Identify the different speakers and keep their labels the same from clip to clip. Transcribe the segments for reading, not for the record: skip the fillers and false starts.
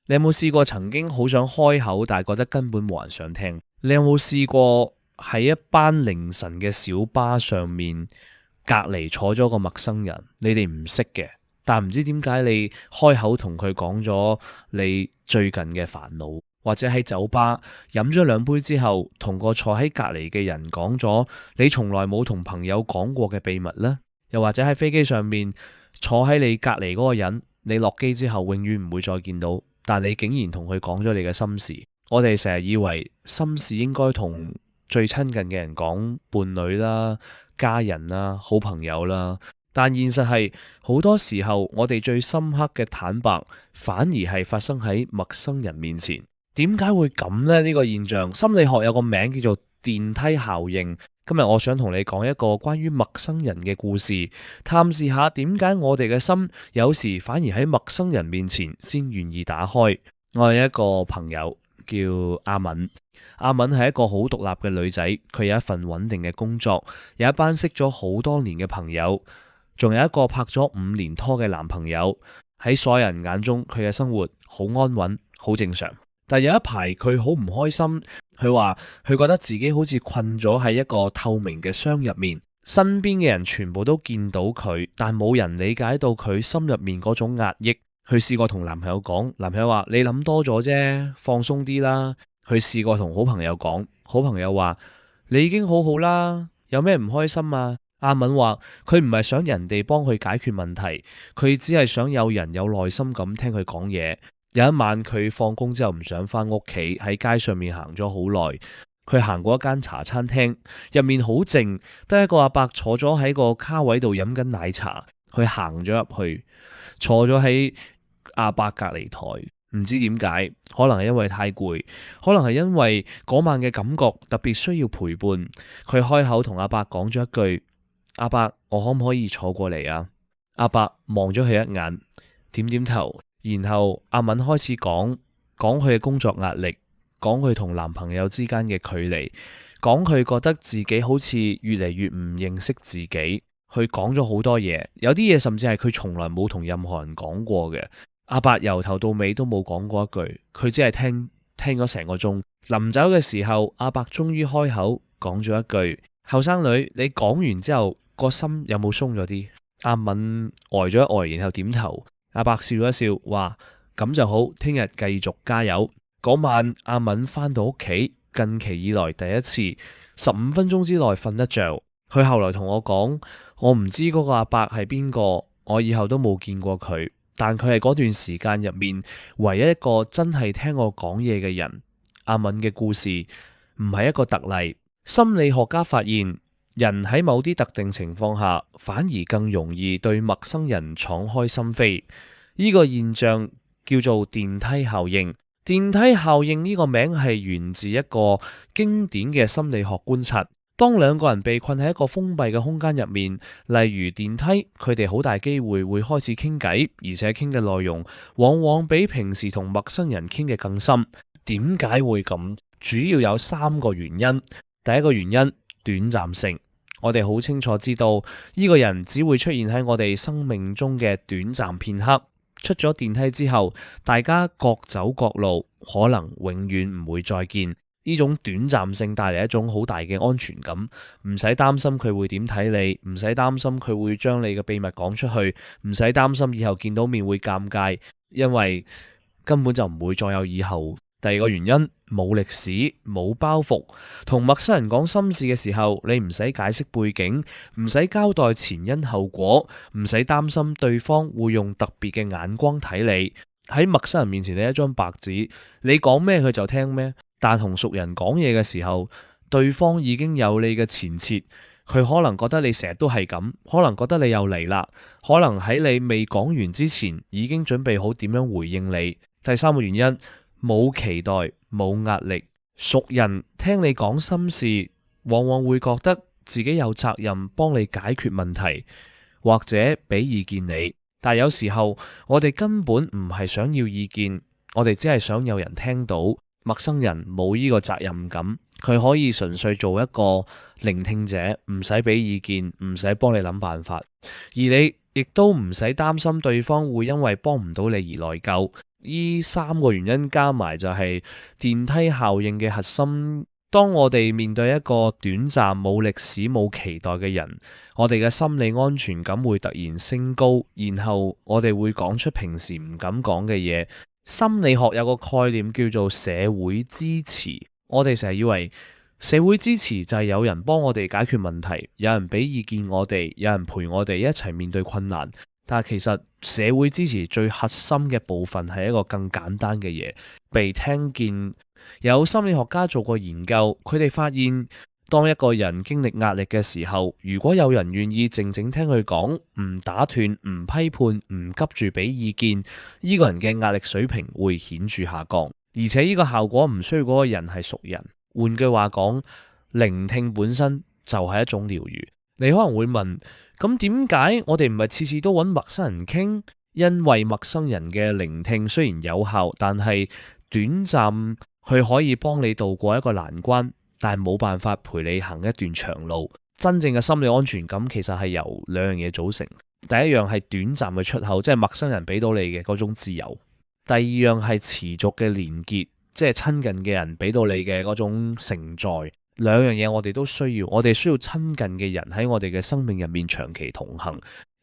Speaker 1: 你有冇試過曾經好想開口，但係覺得根本冇人想聽？你有冇試過喺一班凌晨嘅小巴上面，隔離坐咗個陌生人，你哋唔識嘅，但唔知點解你開口同佢講咗你最近嘅煩惱，或者喺酒吧飲咗兩杯之後，同個坐喺隔離嘅人講咗你從來冇同朋友講過嘅秘密呢？又或者喺飛機上面坐喺你隔離嗰個人，你落機之後永遠唔會再見到，但你竟然同佢講咗你嘅心事。我哋成日以為心事應該同最親近嘅人講，伴侶啦、家人啦、好朋友啦，但現實係好多時候我哋最深刻嘅坦白，反而係發生喺陌生人面前。點解會咁呢？呢個現象，心理學有個名叫做電梯效應。今日我想同你講一個關於陌生人嘅故事，探視下點解我哋嘅心有時反而喺陌生人面前先願意打開。我有一個朋友叫阿敏，阿敏係一個好獨立嘅女仔，佢有一份穩定嘅工作，有一班識咗好多年嘅朋友，仲有一個拍咗5年拖嘅男朋友。喺所有人眼中，佢嘅生活好安穩，好正常。但有一排佢好唔開心，佢話佢覺得自己好似困咗喺一個透明嘅箱入面，身邊嘅人全部都見到佢，但冇人理解到佢心入面嗰種壓抑。佢試過同男朋友講，男朋友話你諗多咗啫，放鬆啲啦。佢試過同好朋友講，好朋友話你已經好好啦，有咩唔開心啊？阿敏話佢唔係想人哋幫佢解決問題，佢只係想有人有耐心咁聽佢講嘢。有一晚佢放工之後唔想返屋企，喺街上面行咗好耐。佢行過一間茶餐廳，入面好靜，得一個阿伯坐咗喺個卡位度飲緊奶茶。佢行咗入去，坐咗喺阿伯隔離台。唔知點解，可能係因為太攰，可能係因為嗰晚嘅感覺特別需要陪伴。佢開口同阿伯講咗一句：阿伯，我可唔可以坐過嚟啊？阿伯望咗佢一眼，點點頭。然後阿敏開始講佢嘅工作壓力，講佢同男朋友之間嘅距離，講佢覺得自己好似越嚟越唔認識自己。佢講咗好多嘢，有啲嘢甚至係佢從來冇同任何人講過嘅。阿伯由頭到尾都冇講過一句，佢只係聽咗成個鐘。臨走嘅時候，阿伯終於開口講咗一句：後生女，你講完之後個心有冇鬆咗啲？阿敏呆咗一呆，然後點頭。阿伯笑咗笑，話咁就好，聽日繼續加油。嗰晚阿敏返到屋企，近期以來第一次15分鐘之內瞓得着。佢後來同我講，我唔知嗰個阿伯係邊個，我以後都冇見過佢，但佢係嗰段時間入面唯一一個真係聽我講嘢嘅人。阿敏嘅故事唔係一個特例，心理學家發現，人喺某啲特定情況下，反而更容易對陌生人敞開心扉。呢個現象叫做電梯效應。電梯效應呢個名係源自一個經典嘅心理學觀察。當兩個人被困喺一個封閉嘅空間入面，例如電梯，佢哋好大機會會開始傾偈，而且傾嘅內容往往比平時同陌生人傾嘅更深。點解會咁？主要有3個原因。第一個原因，短暫性。我哋好清楚知道，呢個人只會出現喺我哋生命中嘅短暫片刻。出咗電梯之後，大家各走各路，可能永遠唔會再見。呢種短暫性帶嚟一種好大嘅安全感，唔使擔心佢會點睇你，唔使擔心佢會將你嘅秘密講出去，唔使擔心以後見到面會尷尬，因為根本就唔會再有以後。第二個原因，冇歷史，冇包袱。同陌生人講心事嘅時候，你唔使解釋背景，唔使交代前因後果，唔使擔心對方會用特別嘅眼光睇你。喺陌生人面前，你一張白紙，你講咩佢就聽咩。但同熟人講嘢嘅時候，對方已經有你嘅前設，佢可能覺得你成日都係咁，可能覺得你又嚟啦，可能喺你未講完之前已經準備好點樣回應你。第三個原因，冇期待，冇壓力。熟人聽你講心事，往往會覺得自己有責任幫你解決問題，或者俾意見你。但有時候我哋根本唔係想要意見，我哋只係想有人聽到。陌生人冇呢個責任感，佢可以純粹做一個聆聽者，唔使俾意見，唔使幫你諗辦法，而你亦都唔使擔心對方會因為幫唔到你而內疚。呢三個原因加埋就係電梯效應嘅核心。當我哋面對一個短暫冇歷史冇期待嘅人，我哋嘅心理安全感會突然升高，然後我哋會講出平時唔敢講嘅嘢。心理學有個概念叫做社會支持，我哋成日以為社會支持就係有人幫我哋解決問題，有人俾意見我哋，有人陪我哋一齊面對困難。但係其實社會支持最核心嘅部分係一個更簡單嘅嘢，被聽見。有心理學家做過研究，佢哋發現當一個人經歷壓力嘅時候，如果有人願意靜靜聽佢講，唔打斷、唔批判、唔急住俾意見，呢個人嘅壓力水平會顯著下降，而且呢個效果唔需要嗰個人係熟人。換句話講，聆聽本身就係一種療愈。你可能會問，咁點解我哋唔係次次都揾陌生人傾？因為陌生人嘅聆聽雖然有效，但係短暫，佢可以幫你渡過一個難關，但係冇辦法陪你行一段長路。真正嘅心理安全感其實係由兩樣嘢組成。第一樣係短暫嘅出口，即係陌生人俾到你嘅嗰種自由；第二樣係持續嘅連結，即係親近嘅人俾到你嘅嗰種承載。兩樣嘢我哋都需要，我哋需要親近嘅人喺我哋嘅生命入面長期同行，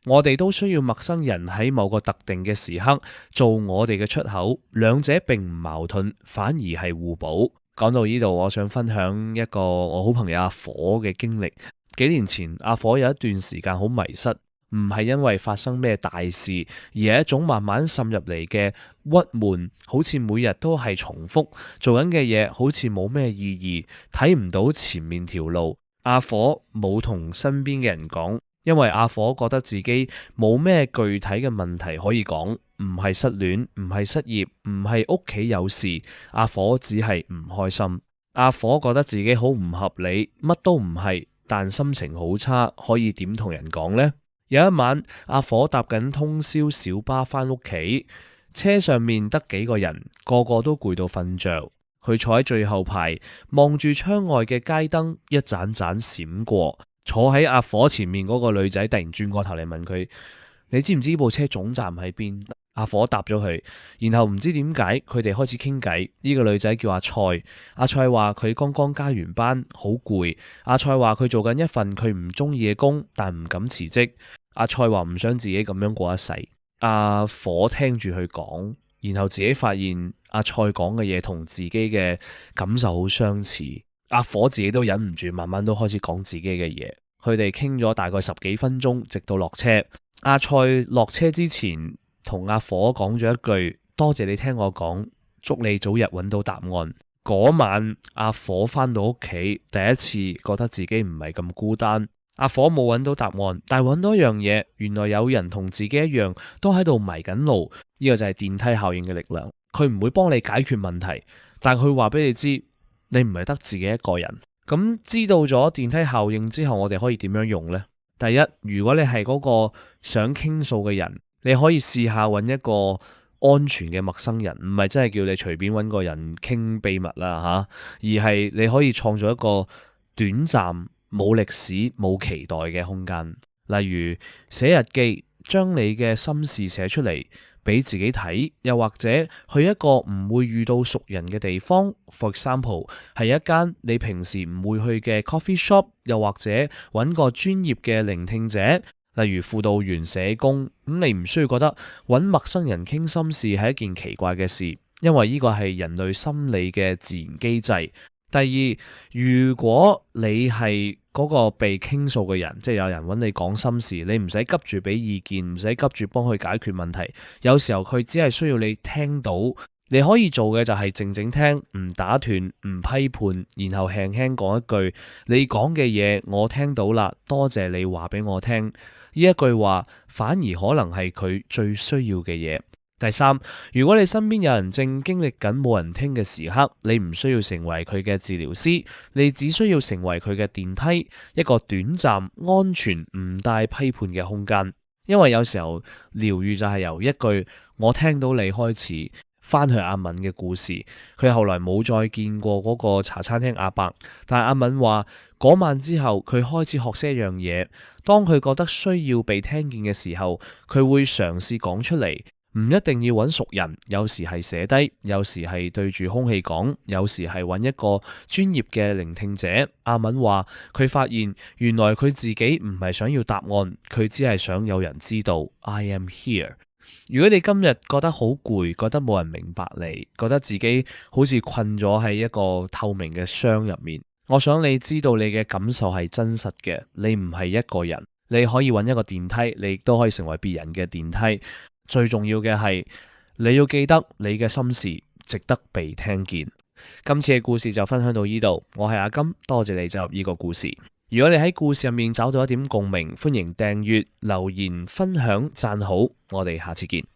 Speaker 1: 我哋都需要陌生人喺某個特定嘅時刻做我哋嘅出口，兩者並唔矛盾，反而係互補。講到呢度，我想分享一個我好朋友阿火嘅經歷。幾年前，阿火有一段時間好迷失，唔係因為發生咩大事，而係一種慢慢滲入嚟嘅鬱悶，好似每日都係重複做緊嘅嘢，好似冇咩意義，睇唔到前面條路。阿火冇同身邊嘅人講，因為阿火覺得自己冇咩具體嘅問題可以講，唔係失戀，唔係失業，唔係屋企有事，阿火只係唔開心。阿火覺得自己好唔合理，乜都唔係，但心情好差，可以點同人講呢？有一晚，阿火搭緊通宵小巴返屋企，車上面得幾個人，個個都攰到瞓着。佢坐喺最後排，望住窗外嘅街燈一盞盞閃過。坐喺阿火前面嗰個女仔突然轉過頭嚟問佢：你知唔知部車總站喺邊？阿火答咗佢，然後唔知點解佢哋開始傾偈。呢個女仔叫阿蔡，阿蔡話佢剛剛加完班，好攰。阿蔡話佢做緊一份佢唔中意嘅工，但唔敢辭職。阿蔡話唔想自己咁樣過一世。阿火聽住佢講，然後自己發現阿蔡講嘅嘢同自己嘅感受好相似。阿火自己都忍唔住，慢慢都開始講自己嘅嘢。佢哋傾咗大概10幾分鐘，直到落車。阿蔡落車之前同阿火講咗一句：多謝你聽我講，祝你早日揾到答案。嗰晚阿火返到屋企，第一次覺得自己唔係咁孤單。阿火冇揾到答案，但係揾到一樣嘢，原來有人同自己一樣都喺度迷緊路。呢個就係電梯效應嘅力量。佢唔會幫你解決問題，但佢話俾你知，你唔係得自己一個人。咁知道咗電梯效應之後，我哋可以點樣用呢？第一，如果你係嗰個想傾訴嘅人，你可以試下揾一個安全嘅陌生人，唔係真係叫你隨便揾個人傾秘密啦而係你可以創造一個短暫冇歷史冇期待嘅空間。例如寫日記，將你嘅心事寫出嚟俾自己睇，又或者去一個唔會遇到熟人嘅地方 ，for example 係一間你平時唔會去嘅 coffee shop， 又或者揾個專業嘅聆聽者，例如輔導員、社工。咁你唔需要覺得揾陌生人傾心事係一件奇怪嘅事，因為呢個係人類心理嘅自然機制。第二，如果你係嗰個被傾訴嘅人，即係有人揾你講心事，你唔使急住俾意見，唔使急住幫佢解決問題。有時候佢只係需要你聽到，你可以做嘅就係靜靜聽，唔打斷，唔批判，然後輕輕講一句：你講嘅嘢我聽到啦，多謝你話俾我聽。呢一句話反而可能係佢最需要嘅嘢。第三，如果你身邊有人正經歷緊冇人聽嘅時刻，你唔需要成為佢嘅治療師，你只需要成為佢嘅電梯，一個短暫、安全、唔帶批判嘅空間。因為有時候療愈就係由一句我聽到你開始。翻去阿敏嘅故事，佢後來冇再見過嗰個茶餐廳阿伯，但係阿敏話嗰晚之後，佢開始學識一樣嘢，當佢覺得需要被聽見嘅時候，佢會嘗試講出嚟。唔一定要揾熟人，有時係寫低，有時係對住空氣講，有時係揾一個專業嘅聆聽者。阿敏話佢發現原來佢自己唔係想要答案，佢只係想有人知道 I am here。如果你今日覺得好攰，覺得冇人明白你，覺得自己好似困咗喺一個透明嘅箱入面，我想你知道你嘅感受係真實嘅，你唔係一個人，你可以揾一個電梯，你亦都可以成為別人嘅電梯。最重要嘅係你要記得你嘅心事值得被聽見。今次嘅故事就分享到呢度，我係阿金，多謝你走入呢個故事。如果你喺故事入面找到一點共鳴，歡迎訂閱、留言、分享、讚好，我哋下次見。